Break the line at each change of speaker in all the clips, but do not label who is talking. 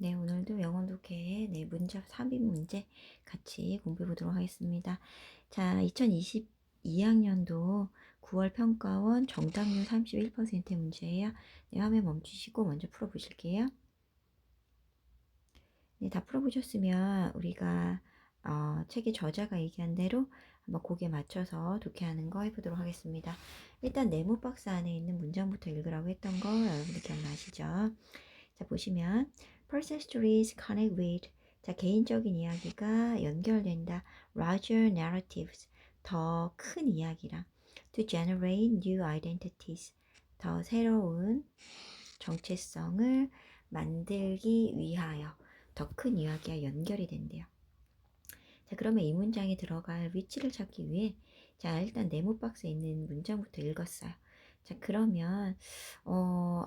네, 오늘도 영어 독해 문자 3인 문제 같이 공부해 보도록 하겠습니다. 자, 2022학년도 9월 평가원 정답률 31%의 문제예요. 네, 화면 멈추시고 먼저 풀어보실게요. 네, 다 풀어보셨으면 우리가 책의 저자가 얘기한 대로 한번 곡에 맞춰서 독해하는 거 해보도록 하겠습니다. 일단 네모 박스 안에 있는 문장부터 읽으라고 했던 거 여러분들 기억나시죠? 자, 보시면 personal stories connect with, 자, 개인적인 이야기가 연결된다. larger narratives, 더 큰 이야기랑 to generate new identities, 더 새로운 정체성을 만들기 위하여 더 큰 이야기와 연결이 된대요. 자, 그러면 이 문장에 들어갈 위치를 찾기 위해 자, 일단 네모 박스에 있는 문장부터 읽었어요. 자, 그러면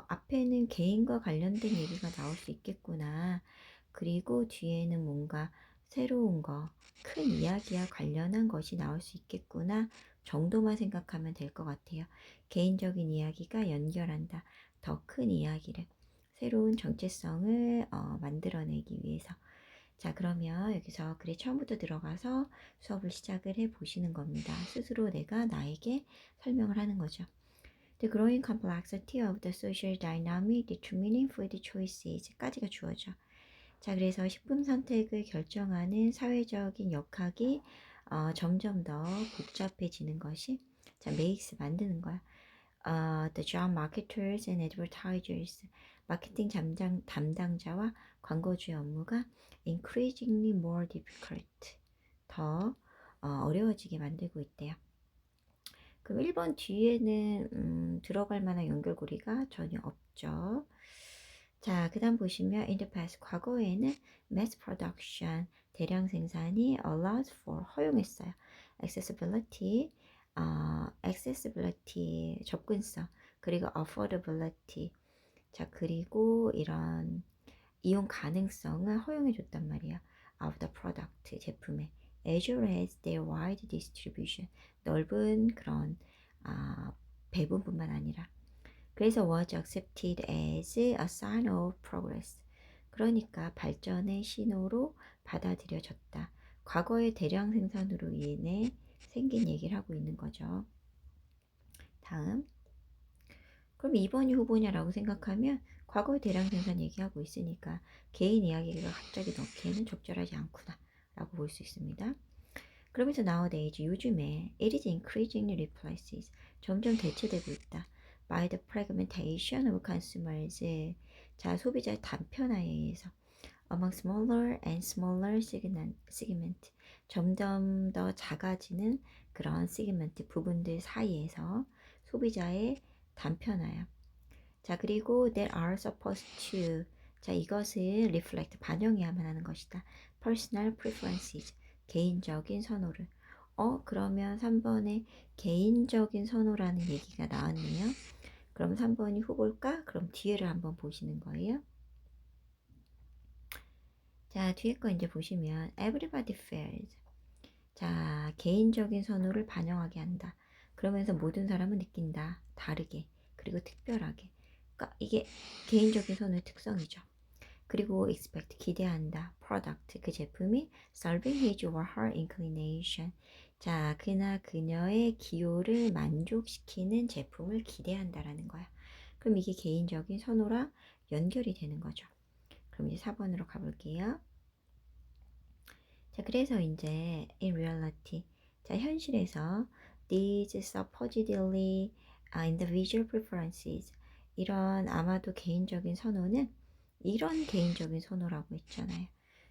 앞에는 개인과 관련된 얘기가 나올 수 있겠구나. 그리고 뒤에는 뭔가 새로운 거, 큰 이야기와 관련한 것이 나올 수 있겠구나 정도만 생각하면 될 것 같아요. 개인적인 이야기가 연결한다. 더 큰 이야기를, 새로운 정체성을 만들어내기 위해서. 자, 그러면 여기서 글의 처음부터 들어가서 수업을 시작을 해 보시는 겁니다. 스스로 내가 나에게 설명을 하는 거죠. The growing complexity of the social dynamic determining food choices 까지가 주어져. 자, 그래서 식품 선택을 결정하는 사회적인 역학이 점점 더 복잡해지는 것이 자, makes 만드는 거야. The job marketers and advertisers, 마케팅 담당자와 광고주의 업무가 increasingly more difficult, 더 어려워지게 만들고 있대요. 그럼 1번 뒤에는 들어갈 만한 연결고리가 전혀 없죠. 자, 그 다음 보시면 in the past, 과거에는 mass production, 대량 생산이 allowed for, 허용했어요. accessibility, accessibility, 접근성, 그리고 affordability, 자, 그리고 이런 이용 가능성을 허용해 줬단 말이야. of the product, 제품에. as well as their wide distribution, 넓은 그런 배분뿐만 아니라. 그래서 was accepted as a sign of progress. 그러니까 발전의 신호로 받아들여졌다. 과거의 대량 생산으로 인해 생긴 얘기를 하고 있는 거죠. 다음. 그럼 2번이 후보냐라고 생각하면 과거의 대량 생산 얘기하고 있으니까 개인 이야기가 갑자기 넣기에는 적절하지 않구나 라고 볼 수 있습니다. 그러면서 nowadays, 요즘에 it is increasingly replaces, 점점 대체되고 있다. by the fragmentation of consumers, 자, 소비자의 단편화에 의해서 among smaller and smaller segment, 점점 더 작아지는 그런 세그먼트 부분들 사이에서 소비자의 단편화야. 자, 그리고 that are supposed to, 자, 이것을 reflect, 반영해야만 하는 것이다. personal preferences, 개인적인 선호를. 그러면 3번에 개인적인 선호라는 얘기가 나왔네요. 그럼 3번이 후보일까? 그럼 뒤에를 한번 보시는 거예요. 자, 뒤에 거 이제 보시면 everybody feels, 자, 개인적인 선호를 반영하게 한다. 그러면서 모든 사람은 느낀다. 다르게, 그리고 특별하게. 그러니까 이게 개인적인 선호의 특성이죠. 그리고 expect, 기대한다. product, 그 제품이 serving his or her inclination, 자, 그나 그녀의 기호를 만족시키는 제품을 기대한다라는 거야. 그럼 이게 개인적인 선호랑 연결이 되는 거죠. 그럼 이제 4번으로 가볼게요. 자, 그래서 이제 in reality, 자, 현실에서 these supposedly individual preferences, 이런 아마도 개인적인 선호는 이런 개인적인 선호라고 했잖아요.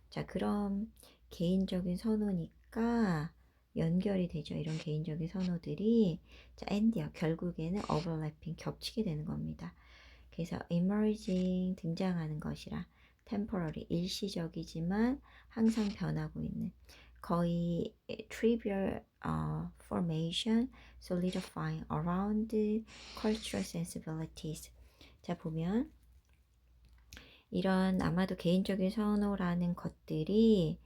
자, 그럼 개인적인 선호니까 연결이 되죠. 이런 개인적인 선호들이 자, end요. 결국에는 overlapping, 겹치게 되는 겁니다. 그래서 emerging, 등장하는 것이라 temporary, 일시적이지만 항상 변하고 있는, 거의 trivial formation solidifying around cultural sensibilities. 자, 보면 이런 아마도 개인적인 선호라는 것들이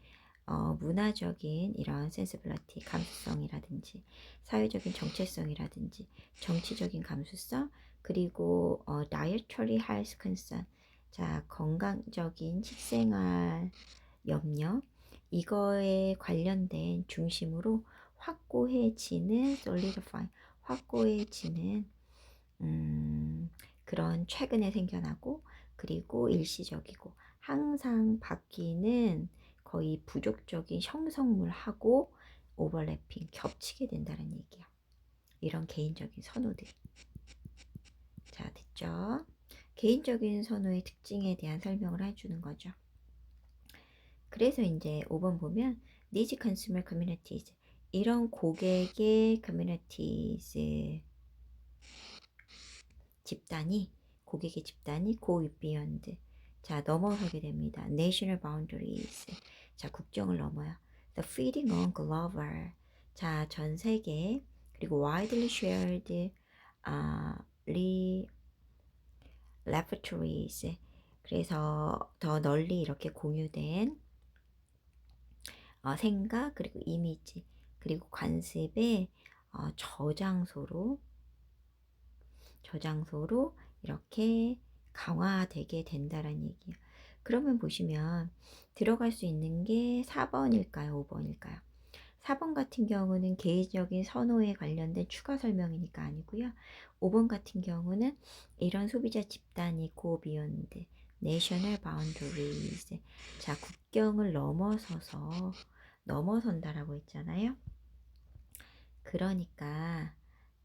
문화적인 이런 sensibility, 감수성이라든지 사회적인 정체성이라든지 정치적인 감수성, 그리고 dietary health concern, 자, 건강적인 식생활 염려, 이거에 관련된 중심으로 확고해지는 solidify, 확고해지는 그런 최근에 생겨나고, 그리고 일시적이고 항상 바뀌는 거의 부족적인 형성물하고 오버래핑, 겹치게 된다는 얘기야. 이런 개인적인 선호들. 자, 됐죠? 개인적인 선호의 특징에 대한 설명을 해주는 거죠. 그래서 이제 5번 보면 These consumer communities, 이런 고객의 communities, 집단이, 고객의 집단이 go beyond, 자, 넘어서게 됩니다. national boundaries, 자, 국경을 넘어요. the feeding on global, 자, 전 세계, 그리고 widely shared repertories, 그래서 더 널리 이렇게 공유된 생각, 그리고 이미지, 그리고 관습의 저장소로 이렇게 강화되게 된다는 얘기예요. 그러면 보시면 들어갈 수 있는 게 4번일까요? 5번일까요? 4번 같은 경우는 개인적인 선호에 관련된 추가 설명이니까 아니고요. 5번 같은 경우는 이런 소비자 집단이 go beyond national boundaries, 자, 국경을 넘어선다라고 했잖아요. 그러니까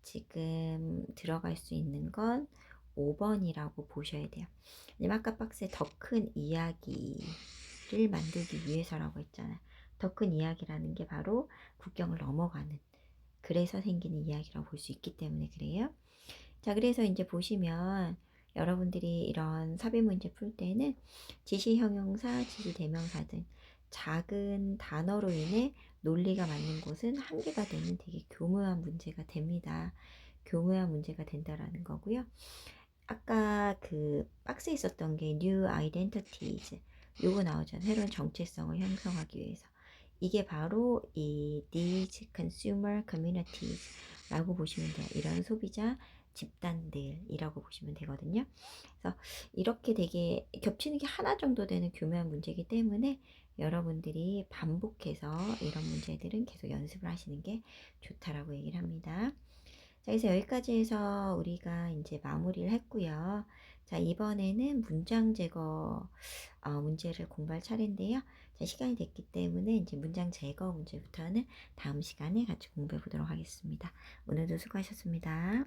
지금 들어갈 수 있는 건 5번이라고 보셔야 돼요. 아까 박스에 더 큰 이야기를 만들기 위해서라고 했잖아요. 더 큰 이야기라는 게 바로 국경을 넘어가는, 그래서 생기는 이야기라고 볼 수 있기 때문에 그래요. 자, 그래서 이제 보시면 여러분들이 이런 삽입 문제 풀 때는 지시 형용사, 지시 대명사 등 작은 단어로 인해 논리가 맞는 곳은 한계가 되는 되게 교묘한 문제가 됩니다. 교묘한 문제가 된다라는 거고요. 아까 그 박스에 있었던 게 new identities, 요거 나오잖아요. 새로운 정체성을 형성하기 위해서. 이게 바로 이 these consumer communities 라고 보시면 돼요. 이런 소비자 집단들이라고 보시면 되거든요. 그래서 이렇게 되게 겹치는 게 하나 정도 되는 교묘한 문제이기 때문에 여러분들이 반복해서 이런 문제들은 계속 연습을 하시는 게 좋다라고 얘기를 합니다. 자, 그래서 여기까지 해서 우리가 이제 마무리를 했고요. 자, 이번에는 문장 제거 문제를 공부할 차례인데요. 자, 시간이 됐기 때문에 이제 문장 제거 문제부터는 다음 시간에 같이 공부해 보도록 하겠습니다. 오늘도 수고하셨습니다.